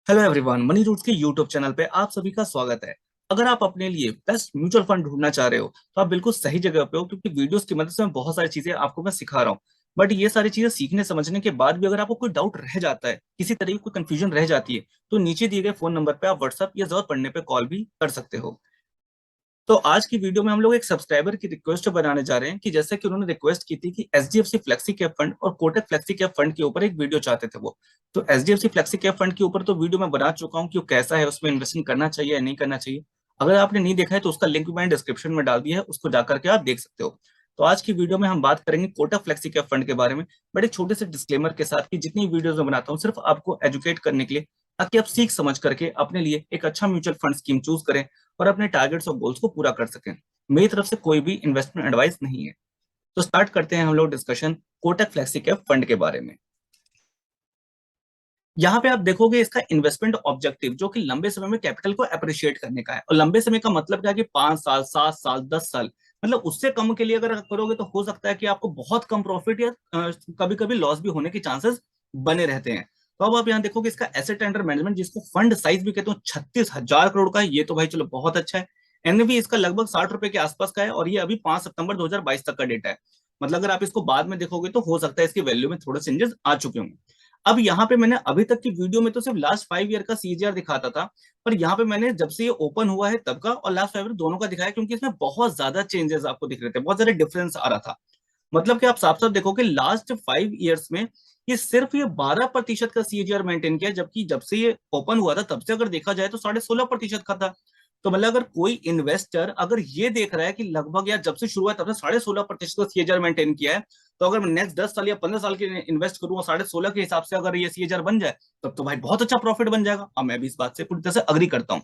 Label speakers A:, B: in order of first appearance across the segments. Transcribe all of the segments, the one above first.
A: Hello everyone, money roots के YouTube channel पे आप सभी का स्वागत है। अगर आप अपने लिए बेस्ट म्यूचुअल फंड ढूंढना चाह रहे हो तो आप बिल्कुल सही जगह पे हो, क्योंकि वीडियोस की मदद से मैं बहुत सारी चीजें आपको मैं सिखा रहा हूँ। बट ये सारी चीजें सीखने समझने के बाद भी अगर आपको कोई डाउट रह जाता है, किसी तरीके की कोई कंफ्यूजन रह जाती है, तो नीचे दिए गए फोन नंबर पे आप व्हाट्सअप या जरूरत पड़ने पे कॉल भी कर सकते हो। तो आज की वीडियो में हम लोग एक सब्सक्राइबर की रिक्वेस्ट बनाने जा रहे हैं कि जैसे कि उन्होंने रिक्वेस्ट की थी कि एचडीएफसी फ्लेक्सी कैप फंड और कोटक फ्लेक्सी कैप फंड के ऊपर एक वीडियो चाहते थे वो। तो एचडीएफसी फ्लेक्सी कैप फंड के ऊपर तो वीडियो मैं बना चुका हूँ कि वो कैसा है, उसमें इन्वेस्टमेंट करना चाहिए या नहीं करना चाहिए। अगर आपने नहीं देखा है तो उसका लिंक मैंने डिस्क्रिप्शन में डाल दिया है, उसको जाकर के आप देख सकते हो। तो आज की वीडियो में हम बात करेंगे कोटक फ्लेक्सी कैप फंड के बारे में, बड़े छोटे से डिस्क्लेमर के साथ कि जितनी वीडियोस मैं बनाता हूँ सिर्फ आपको एजुकेट करने के लिए, ताकि आप सीख समझ करके अपने लिए एक अच्छा म्यूचुअल फंड स्कीम चूज करें और अपने टारगेट्स और गोल्स को पूरा कर सकें। मेरी तरफ से कोई भी इन्वेस्टमेंट एडवाइस नहीं है। तो स्टार्ट करते हैं हम लोग discussion Kotak flexi cap fund के बारे में। यहाँ पे आप देखोगे इसका इन्वेस्टमेंट ऑब्जेक्टिव जो कि लंबे समय में कैपिटल को अप्रिशिएट करने का है। और लंबे समय का मतलब क्या है कि 5 साल, 7 साल, 10 साल, मतलब उससे कम के लिए अगर करोगे तो हो सकता है कि आपको बहुत कम प्रॉफिट या कभी कभी लॉस भी होने के चांसेस बने रहते हैं। तो अब आप यहाँ देखोगे इसका एसेट अंडर मैनेजमेंट, जिसको फंड साइज भी कहते हैं, 36,000 करोड़ का है। ये तो भाई चलो बहुत अच्छा है। एनएवी इसका लगभग 60 रुपए के आसपास का है, और ये अभी 5 सितंबर 2022 तक का डेटा है। मतलब अगर आप इसको बाद में देखोगे तो हो सकता है इसकी वैल्यू में थोड़े चेंजेस आ चुके होंगे। अब यहाँ पे मैंने अभी तक की वीडियो में तो सिर्फ लास्ट 5 ईयर का सीजीआर दिखाता था, पर यहाँ पे मैंने जब से ये ओपन हुआ है तब का और लास्ट 5 ईयर दोनों का दिखाया, क्योंकि इसमें बहुत ज्यादा चेंजेस आपको दिख रहे थे, बहुत ज्यादा डिफरेंस आ रहा था। मतलब कि आप साफ साफ देखोगे लास्ट 5 ईयर्स में ये सिर्फ ये 12% का सीजीआर मेंटेन किया, जबकि जब से ये ओपन हुआ था तब से अगर देखा जाए तो 16.5% का था। तो मतलब अगर कोई इन्वेस्टर अगर ये देख रहा है कि लगभग, या जब से शुरू हुआ तब से 16.5% का सीएजआर मेंटेन किया है, तो अगर मैं नेक्स्ट 10 साल या 15 साल के इन्वेस्ट करूँ और 16.5 के हिसाब से अगर ये सीएजआर बन जाए, तब तो भाई बहुत अच्छा प्रॉफिट बन जाएगा। अब मैं भी इस बात से पूरी तरह से अग्री करता हूँ।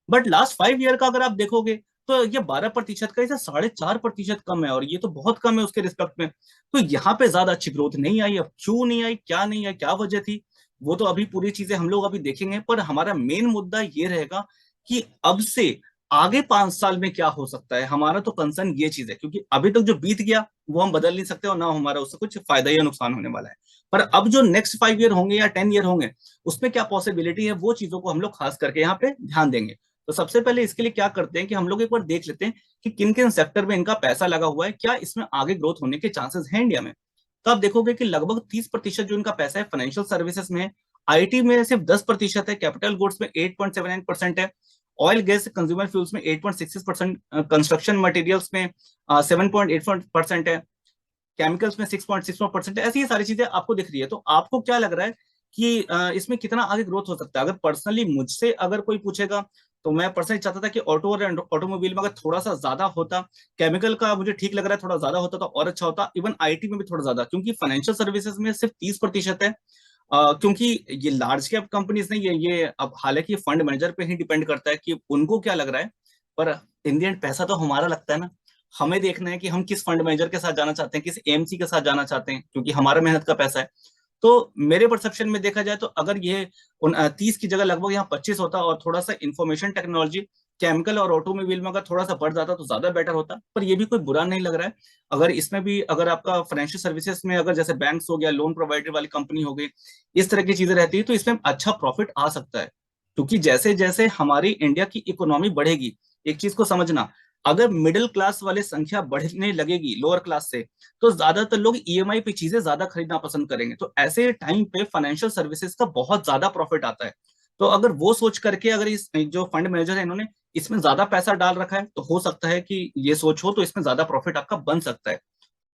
A: बट लास्ट 5 ईयर का अगर आप देखोगे तो ये 12% का, इसे 4.5% कम है, और ये तो बहुत कम है उसके रिस्पेक्ट में। तो यहाँ पे ज्यादा अच्छी ग्रोथ नहीं आई। अब क्यों नहीं आई, क्या नहीं है, क्या वजह थी, वो तो अभी पूरी चीजें हम लोग अभी देखेंगे। पर हमारा मेन मुद्दा ये रहेगा कि अब से आगे 5 साल में क्या हो सकता है। हमारा तो कंसर्न ये चीज है, क्योंकि अभी तक जो बीत गया वो हम बदल नहीं सकते, और ना हमारा उससे कुछ फायदा या नुकसान होने वाला है। पर अब जो नेक्स्ट 5 ईयर होंगे या 10 ईयर होंगे, उसमें क्या पॉसिबिलिटी है, वो चीजों को हम लोग खास करके यहाँ पे ध्यान देंगे। तो सबसे पहले इसके लिए क्या करते हैं कि हम लोग एक बार देख लेते हैं कि किन किन सेक्टर में इनका पैसा लगा हुआ है, क्या इसमें आगे ग्रोथ होने के चांसेस हैं इंडिया में। तो आप देखोगे कि लगभग 30% जो इनका पैसा है फाइनेंशियल सर्विसेज में है। आईटी में सिर्फ 10% है, कैपिटल गुड्स में 8.79% है, ऑयल गैस कंज्यूमर फ्यूल्स में 8.66%, कंस्ट्रक्शन मटेरियल्स में 7.84% है, केमिकल्स में 6.64% है। ऐसी ये सारी चीजें आपको दिख रही है। तो आपको क्या लग रहा है कि इसमें कितना आगे ग्रोथ हो सकता है? अगर पर्सनली मुझसे अगर कोई पूछेगा तो मैं पर्सनली चाहता था कि ऑटो और ऑटोमोबाइल में अगर थोड़ा सा ज्यादा होता, केमिकल का मुझे ठीक लग रहा है थोड़ा ज्यादा होता तो और अच्छा होता, इवन आईटी में भी थोड़ा ज्यादा, क्योंकि फाइनेंशियल सर्विसेज में सिर्फ 30% है। क्योंकि ये लार्ज कैप कंपनीज नहीं है ये। अब हालांकि फंड मैनेजर पे ही डिपेंड करता है कि उनको क्या लग रहा है, पर इन द एंड पैसा तो हमारा लगता है ना। हमें देखना है कि हम किस फंड मैनेजर के साथ जाना चाहते हैं, किस एएमसी के साथ जाना चाहते हैं, क्योंकि हमारा मेहनत का पैसा है। तो मेरे परसेप्शन में देखा जाए तो अगर ये 30 की जगह लगभग यहाँ 25 होता, और थोड़ा सा इंफॉर्मेशन टेक्नोलॉजी, केमिकल और ऑटोमोबाइल में अगर थोड़ा सा बढ़ जाता तो ज्यादा बेटर होता। पर ये भी कोई बुरा नहीं लग रहा है। अगर इसमें भी अगर आपका फाइनेंशियल सर्विसेज में अगर जैसे बैंक्स हो गया, लोन प्रोवाइडर वाली कंपनी हो गई, इस तरह की चीजें रहती है, तो इसमें अच्छा प्रॉफिट आ सकता है। क्योंकि जैसे जैसे हमारी इंडिया की इकोनॉमी बढ़ेगी, एक चीज को समझना, अगर मिडिल क्लास वाले संख्या बढ़ने लगेगी लोअर क्लास से, तो ज्यादातर लोग ईएमआई पे चीजें ज्यादा खरीदना पसंद करेंगे। तो ऐसे टाइम पे फाइनेंशियल सर्विसेज का बहुत ज्यादा प्रॉफिट आता है। तो अगर वो सोच करके अगर इस जो फंड मैनेजर है इन्होंने इसमें ज्यादा पैसा डाल रखा है, तो हो सकता है कि ये सोच हो तो इसमें ज्यादा प्रॉफिट आपका बन सकता है।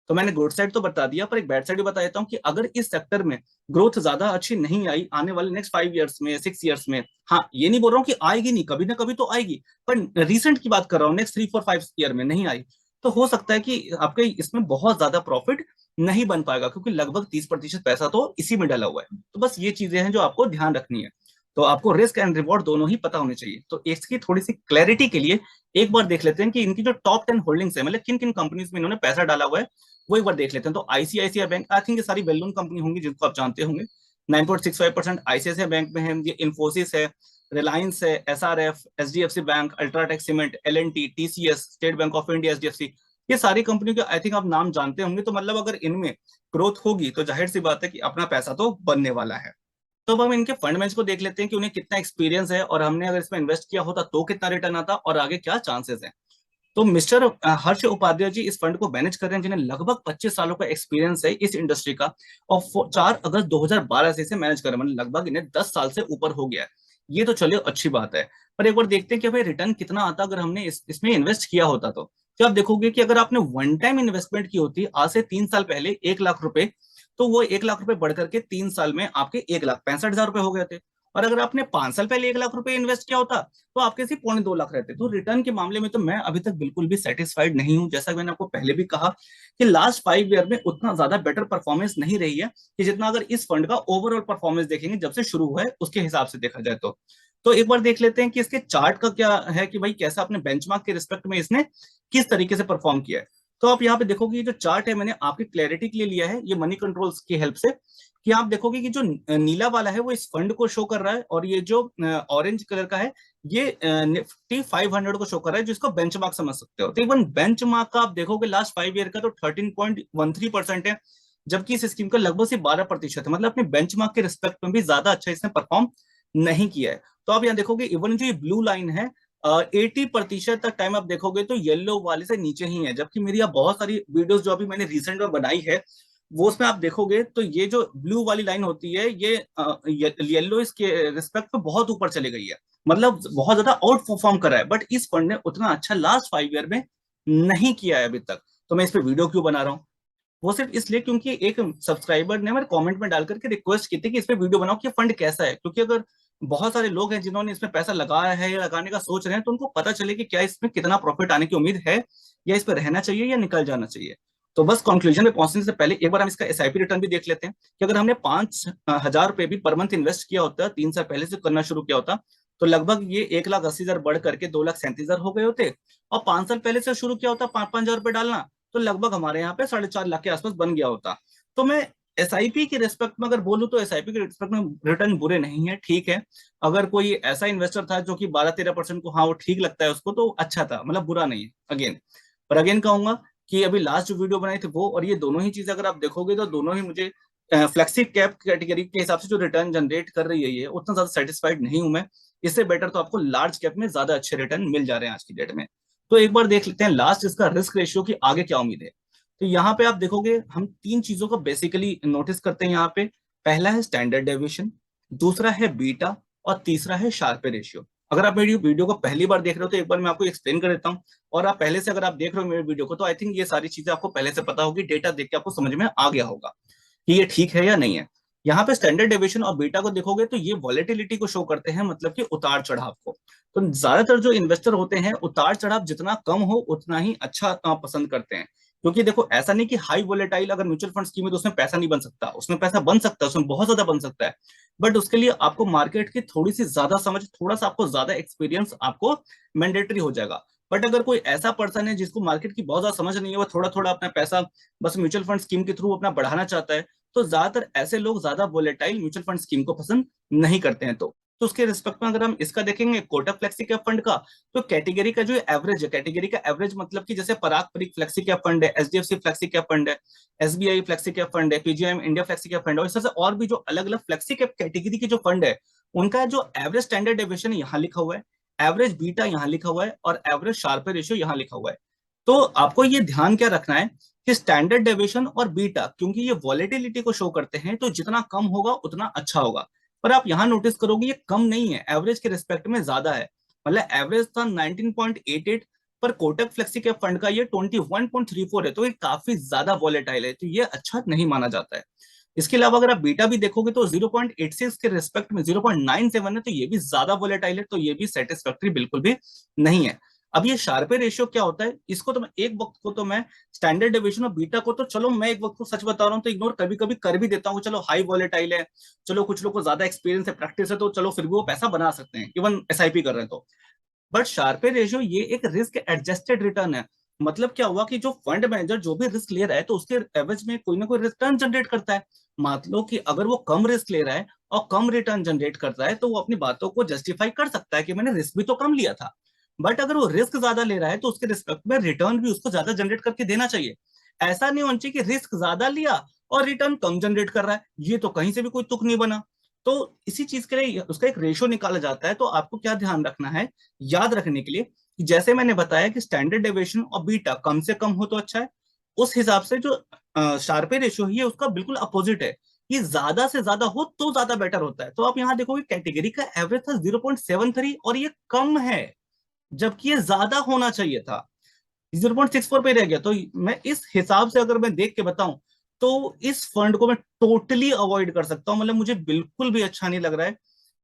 A: तो मैंने गुड साइड तो बता दिया, पर एक बैड साइड भी बता देता हूँ कि अगर इस सेक्टर में ग्रोथ ज्यादा अच्छी नहीं आई आने वाले नेक्स्ट 5 ईयर्स में, 6 ईयर्स में, हाँ ये नहीं बोल रहा हूँ कि आएगी नहीं, कभी ना कभी तो आएगी, पर रिसेंट की बात कर रहा हूँ, नेक्स्ट 3 4 5 ईयर में नहीं आई, तो हो सकता है कि आपके इसमें बहुत ज्यादा प्रॉफिट नहीं बन पाएगा, क्योंकि लगभग 30% पैसा तो इसी में डला हुआ है। तो बस ये चीजें हैं जो आपको ध्यान रखनी है। तो आपको रिस्क एंड रिवॉर्ड दोनों ही पता होने चाहिए। तो इसकी थोड़ी सी क्लैरिटी के लिए एक बार देख लेते हैं कि इनकी जो टॉप 10 होल्डिंग्स है, मतलब किन किन कंपनीज में इन्होंने पैसा डाला हुआ है, वो एक बार देख लेते हैं। तो आईसीआईसीआई बैंक, आई थिंक ये सारी वेल नोन कंपनी होंगी जिनको आप जानते होंगे। 9.65% आईसीआईसीआई बैंक में है, ये इन्फोसिस है, रिलायंस है, SRF, HDFC bank, UltraTech cement, LNT, TCS, State Bank of India, HDFC, ये सारी कंपनियों के आई थिंक आप नाम जानते होंगे। तो मतलब अगर इनमें ग्रोथ होगी तो जाहिर सी बात है कि अपना पैसा तो बनने वाला है। तो अब हम इनके फंड मैनेजर को देख लेते हैं कि उन्हें कितना एक्सपीरियंस है, और हमने अगर इसमें इन्वेस्ट किया होता तो कितना रिटर्न आता और आगे क्या चांसेस है। तो मिस्टर हर्ष उपाध्याय जी इस फंड को मैनेज कर रहे हैं, जिन्हें लगभग 25 सालों का एक्सपीरियंस है इस इंडस्ट्री का, और 4 अगस्त 2012 से इसे मैनेज कर रहे हैं, मतलब लगभग इन्हें 10 साल से ऊपर हो गया है। ये तो चलिए अच्छी बात है। पर एक बार देखते हैं कि भाई रिटर्न कितना आता अगर हमने इसमें इन्वेस्ट किया होता। तो आप देखोगे कि अगर आपने वन टाइम इन्वेस्टमेंट की होती आज से 3 साल पहले 1 लाख रुपए, तो वो 1 लाख रुपए बढ़ करके 3 साल में आपके 1,65,000 रुपए हो गए थे। और अगर आपने 5 साल पहले 1 लाख रुपए इन्वेस्ट किया होता तो आपके सिर्फ 2.25 लाख रहते। तो रिटर्न के मामले में तो मैं अभी तक बिल्कुल भी सेटिस्फाइड नहीं हूं। जैसा कि मैंने आपको पहले भी कहा कि लास्ट 5 ईयर में उतना ज्यादा बेटर परफॉर्मेंस नहीं रही है कि जितना अगर इस फंड का ओवरऑल परफॉर्मेंस देखेंगे जब से शुरू हुआ है उसके हिसाब से देखा जाए तो एक बार देख लेते हैं कि इसके चार्ट का क्या है, कि भाई कैसा अपने बेंचमार्क के रिस्पेक्ट में इसने किस तरीके से परफॉर्म किया है। तो आप यहाँ पे देखोगे ये जो चार्ट है मैंने आपकी क्लैरिटी के लिए लिया है, ये मनी कंट्रोल्स की हेल्प से, कि आप देखोगे कि जो नीला वाला है वो इस फंड को शो कर रहा है, और ये जो ऑरेंज कलर का है ये निफ्टी 500 को शो कर रहा है, जिसको बेंचमार्क समझ सकते हो। तो इवन बेंचमार्क का आप देखोगे लास्ट 5 ईयर का तो 13.13% है, जबकि इस स्कीम का लगभग से 12% है। मतलब अपने बेंचमार्क के रिस्पेक्ट में भी ज्यादा अच्छा इसने परफॉर्म नहीं किया है। तो आप यहाँ देखोगे इवन जो ये ब्लू लाइन है 80% तक टाइम आप देखोगे तो येलो वाले से नीचे ही है, जबकि मेरी आप बहुत सारी वीडियोस जो अभी मैंने रिसेंट में बनाई है वो उसमें आप देखोगे तो ये जो ब्लू वाली लाइन होती है ये येलो इसके रिस्पेक्ट पे बहुत ऊपर चली गई है, मतलब बहुत ज्यादा आउट परफॉर्म करा है। बट इस फंड ने उतना अच्छा लास्ट 5 ईयर में नहीं किया है अभी तक। तो मैं इस पे वीडियो क्यों बना रहा हूँ, वो सिर्फ इसलिए क्योंकि एक सब्सक्राइबर ने मेरे कमेंट में डाल करके रिक्वेस्ट की थी कि इस पे वीडियो बनाओ कि फंड कैसा है, क्योंकि अगर बहुत सारे लोग हैं जिन्होंने इसमें पैसा लगाया है या लगाने का सोच रहे हैं तो उनको पता चले कि क्या इसमें कितना प्रॉफिट आने की उम्मीद है, या इस पे रहना चाहिए या निकल जाना चाहिए। तो बस कंक्लूजन में पहुंचने से पहले एक बार हम इसका एसआईपी रिटर्न भी देख लेते हैं कि अगर हमने 5,000 रुपए भी पर मंथ इन्वेस्ट किया होता 3 साल पहले से करना शुरू किया होता तो लगभग ये 1,80,000 बढ़ करके 2,37,000 हो गए होते। और 5 साल पहले से शुरू किया होता 5,000 रुपए डालना तो लगभग हमारे यहाँ पे 4.5 लाख के आसपास बन गया होता। तो मैं एसआईपी के रिस्पेक्ट में अगर बोलूं तो एसआईपी के रिस्पेक्ट में रिटर्न बुरे नहीं है, ठीक है। अगर कोई ऐसा इन्वेस्टर था जो कि 12-13% को हाँ वो ठीक लगता है उसको तो अच्छा था, मतलब बुरा नहीं है अगेन। पर अगेन कहूंगा कि अभी लास्ट जो वीडियो बनाई थी वो और ये दोनों ही चीजें अगर आप देखोगे तो दोनों ही मुझे फ्लेक्सी कैप कैटेगरी के हिसाब से जो रिटर्न जनरेट कर रही है ये उतना ज्यादा सेटिस्फाइड नहीं हूं मैं। इससे बेटर तो आपको लार्ज कैप में ज्यादा अच्छे रिटर्न मिल जा रहे हैं आज की डेट में। तो एक बार देख लेते हैं लास्ट इसका रिस्क रेशियो की आगे क्या उम्मीद है। तो यहाँ पे आप देखोगे हम 3 चीजों को बेसिकली नोटिस करते हैं यहाँ पे। पहला है स्टैंडर्ड डेविएशन, दूसरा है बीटा, और तीसरा है शार्पे रेशियो। अगर आप मेरी वीडियो को पहली बार देख रहे हो तो एक बार मैं आपको एक्सप्लेन कर देता हूँ, और आप पहले से अगर आप देख रहे हो मेरे वीडियो को तो आई थिंक ये सारी चीजें आपको पहले से पता होगी, डेटा देख के आपको समझ में आ गया होगा कि ये ठीक है या नहीं है। यहाँ पे स्टैंडर्ड डेविएशन और बीटा को देखोगे तो ये वॉलेटिलिटी को शो करते हैं, मतलब कि उतार चढ़ाव को। तो ज्यादातर जो इन्वेस्टर होते हैं उतार चढ़ाव जितना कम हो उतना ही अच्छा पसंद करते हैं। क्योंकि देखो ऐसा नहीं कि हाई वोलेटाइल अगर म्यूचुअल फंड स्कीम है तो उसमें पैसा नहीं बन सकता, उसमें पैसा बन सकता है, उसमें बहुत ज्यादा बन सकता है। बट उसके लिए आपको मार्केट की थोड़ी सी ज्यादा समझ, थोड़ा सा आपको ज्यादा एक्सपीरियंस आपको मैंडेटरी हो जाएगा। बट अगर कोई ऐसा पर्सन है जिसको मार्केट की बहुत ज्यादा समझ नहीं है, वो थोड़ा थोड़ा अपना पैसा बस म्यूचुअल फंड स्कीम के थ्रू अपना बढ़ाना चाहता है, तो ज्यादातर ऐसे लोग ज्यादा वोलेटाइल म्यूचुअल फंड स्कीम को पसंद नहीं करते हैं। तो उसके रिस्पेक्ट में अगर हम इसका देखेंगे कोटक फ्लेक्सी कैप फंड का, तो कैटेगरी का जो एवरेज है, कैटेगरी का एवरेज मतलब कि जैसे पराग परिक फ्लेक्सी कैप फंड है, एचडीएफसी फ्लेक्सी कैप फंड है, एसबीआई फ्लेक्सी कैप फंड है, PGIM India flexi cap fund है, और इस तरह से और भी जो अलग अलग फ्लेक्सी कैप कैटेगरी के जो फंड है उनका जो एवरेज स्टैंडर्ड डेविएशन यहाँ लिखा हुआ है, एवरेज बीटा यहाँ लिखा हुआ है, और एवरेज शार्पर रेशियो यहाँ लिखा हुआ है। तो आपको ये ध्यान क्या रखना है कि स्टैंडर्ड डेविएशन और बीटा क्योंकि ये वॉलेटिलिटी को शो करते हैं तो जितना कम होगा उतना अच्छा होगा। पर आप यहां नोटिस करोगे ये कम नहीं है, एवरेज के रिस्पेक्ट में ज्यादा है। मतलब एवरेज था 19.88, पर कोटक फ्लेक्सी के फंड का ये 21.34 है, तो ये काफी ज्यादा वॉलेटाइल है, तो ये अच्छा नहीं माना जाता है। इसके अलावा अगर आप बीटा भी देखोगे तो 0.86 के रिस्पेक्ट में 0.97 है, तो ये भी ज्यादा वॉलेटाइल है, तो ये भी सेटिस्फैक्टरी बिल्कुल भी नहीं है। अब ये शार्पे रेशियो क्या होता है, इसको तो मैं एक वक्त को तो मैं स्टैंडर्ड डेविएशन और बीटा को तो चलो मैं एक वक्त को सच बता रहा हूँ तो इग्नोर कभी कभी कर भी देता हूँ, चलो हाई वॉलेटाइल है, चलो कुछ लोग को ज्यादा एक्सपीरियंस है, प्रैक्टिस है, तो चलो फिर भी वो पैसा बना सकते हैं इवन एसआईपी कर रहे हैं तो। बट शार्पे रेशियो ये एक रिस्क एडजस्टेड रिटर्न है। मतलब क्या हुआ कि जो फंड मैनेजर जो भी रिस्क ले रहा है तो उसके एवरेज में कोई ना कोई रिटर्न जनरेट करता है। मान लो कि अगर वो कम रिस्क ले रहा है और कम रिटर्न जनरेट करता है तो वो अपनी बातों को जस्टिफाई कर सकता है कि मैंने रिस्क भी तो कम लिया था। बट अगर वो रिस्क ज्यादा ले रहा है तो उसके रिस्पेक्ट में रिटर्न भी उसको ज्यादा जनरेट करके देना चाहिए। ऐसा नहीं होना चाहिए कि रिस्क ज्यादा लिया और रिटर्न कम जनरेट कर रहा है, ये तो कहीं से भी कोई तुक नहीं बना। तो इसी चीज के लिए उसका एक रेशो निकाला जाता है। तो आपको क्या ध्यान रखना है याद रखने के लिए कि जैसे मैंने बताया कि स्टैंडर्ड डेविएशन और बीटा कम से कम हो तो अच्छा है, उस हिसाब से जो शार्पे रेशियो है उसका बिल्कुल अपोजिट है, ये ज्यादा से ज्यादा हो तो ज्यादा बेटर होता है। तो आप यहाँ देखोगे कैटेगरी का एवरेज था 0.73 और ये कम है, जबकि ये ज्यादा होना चाहिए था, 0.64 पे रह गया। तो मैं इस हिसाब से अगर मैं देख के बताऊं तो इस फंड को मैं टोटली अवॉइड कर सकता हूं। मतलब मुझे बिल्कुल भी अच्छा नहीं लग रहा है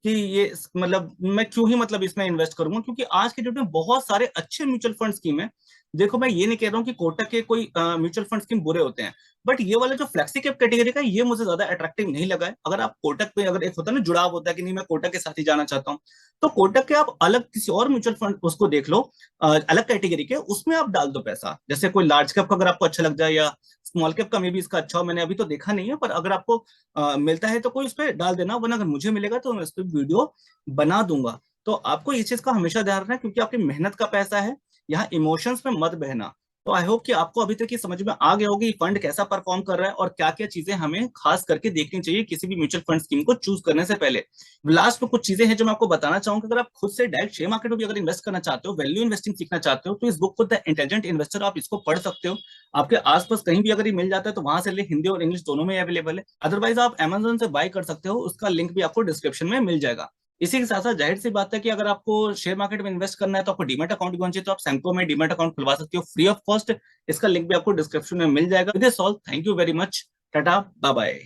A: कि ये मतलब मैं क्यों ही मतलब इसमें इन्वेस्ट करूंगा, क्योंकि आज के डेट में बहुत सारे अच्छे म्यूचुअल फंड स्कीम है। देखो मैं ये नहीं कह रहा हूँ कि कोटक के कोई म्यूचुअल फंड स्कीम बुरे होते हैं, बट ये वाला जो फ्लेक्सी कैप कैटेगरी का ये मुझे ज्यादा अट्रैक्टिव नहीं लगा है। अगर आप कोटक पे अगर एक होता है ना जुड़ाव होता है कि नहीं मैं कोटक के साथ ही जाना चाहता हूँ, तो कोटक के आप अलग किसी और म्यूचुअल फंड उसको देख लो, अलग कैटेगरी के, उसमें आप डाल दो पैसा। जैसे कोई लार्ज कैप का अगर आपको अच्छा लग जाए या स्मॉल कैप का मे भी इसका अच्छा हो, मैंने अभी तो देखा नहीं है, पर अगर आपको मिलता है तो कोई उस पर डाल देना, वरना अगर मुझे मिलेगा तो मैं उस पर वीडियो बना दूंगा। तो आपको इस चीज का हमेशा ध्यान रखना है, क्योंकि आपकी मेहनत का पैसा है, यहाँ इमोशंस में मत बहना। तो आई होप कि आपको अभी तक ये समझ में आ गया होगा कि फंड कैसा परफॉर्म कर रहा है और क्या क्या चीजें हमें खास करके देखनी चाहिए किसी भी म्यूचुअल फंड स्कीम को चूज करने से पहले। लास्ट में कुछ चीजें हैं जो मैं आपको बताना चाहूंगा। अगर आप खुद से डायरेक्ट शेयर मार्केट में भी अगर इन्वेस्ट करना चाहते हो, वैल्यू इन्वेस्टिंग सीखना चाहते हो, तो इस बुक को द इंटेलिजेंट इन्वेस्टर आप इसको पढ़ सकते हो। आपके आसपास कहीं भी अगर ये मिल जाता है तो वहां से ले, हिंदी और इंग्लिश दोनों में अवेलेबल है। अदरवाइज आप अमेजोन से बाय कर सकते हो, उसका लिंक भी आपको डिस्क्रिप्शन में मिल जाएगा। इसी के साथ साथ जाहिर सी बात है कि अगर आपको शेयर मार्केट में इन्वेस्ट करना है तो आपको डीमैट अकाउंट भी होना चाहिए, तो आप सैंको में डीमैट अकाउंट खुलवा सकते हो फ्री ऑफ कॉस्ट। इसका लिंक भी आपको डिस्क्रिप्शन में मिल जाएगा। With this all, thank you very much, tata bye bye.